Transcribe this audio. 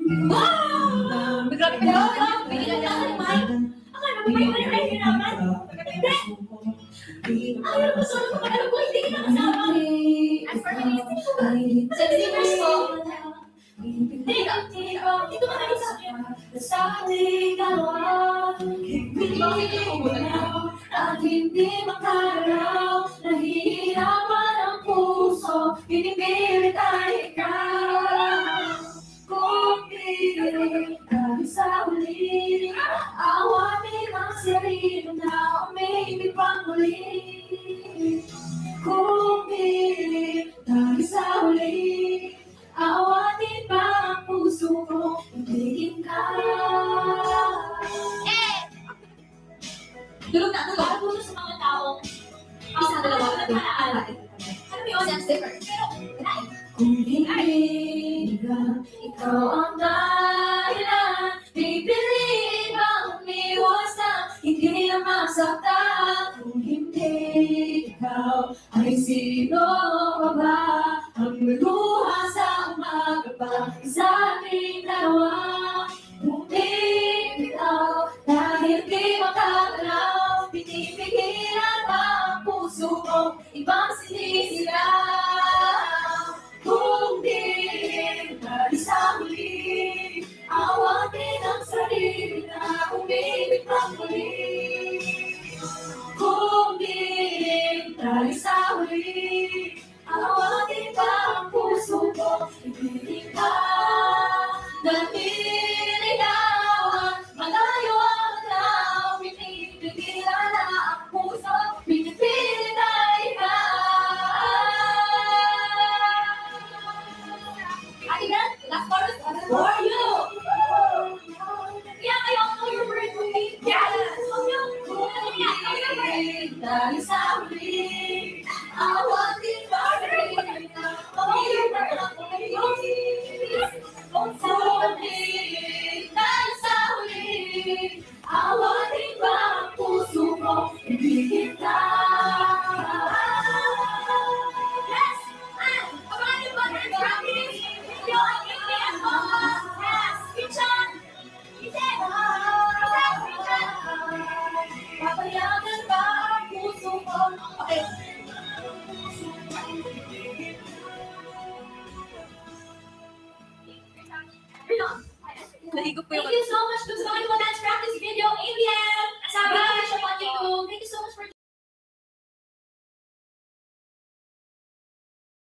Wow! Grabe ka naman. Pigilan ka naman. Akala mo may mali naman. Hindi. Ayaw mo solo ko alam ko hindi kita kasama. As for me, sa singers ko, hindi ka. Dito ka na sa akin. Sa ating dalawa, hindi at hindi makaraw. Nahihirapan ang puso, pinipilit ay ikaw. Kung pilit kami sa huli, awatin ang sarili na umibig pang muli. Kung pilit kami sa huli, awatin pa ang puso ko, ibigin ka. Tulog na, tulog. Ako sa mga taong isa, dalawa, tatlo, ano yun? Sensitive. Pero, wala eh. Kung hindi ka, ikaw ang dahilan, pipiliin bang umiwas na hindi na masaktan. Kung hindi ikaw, ay sino pa ba ang luluha sa umaga pa sa ating dalawa? Kung hindi ikaw, dahil di makagalaw, pinipigilan pa ang puso ko, ibang sinisigaw. Kung di ka sa huli, awatin ang sarili na umibig pang muli. Kung di ka sa huli, awatin pa ang puso ko, ibigin ka. Naliligawan, malayo ang tao, pinipigilan na ang puso, pinipilit na ikaw. Atigan, last chorus for you. Yeah, I don't know your word with me. Yes. Dahil sa huli, awatin pa rin na umibig pang muli. Kung huli, dahil sa huli, awatin pa ang puso ko, ibigin ka. Yes! Abangan niyo ba ang practice? Video ang ingin mo. Yes! Kitchen! Kitchen! Papayagan ba ang puso ko? Okay. Thank you so much to sa mga dance practice video, ABM! Sabay, siya po. Thank you so much.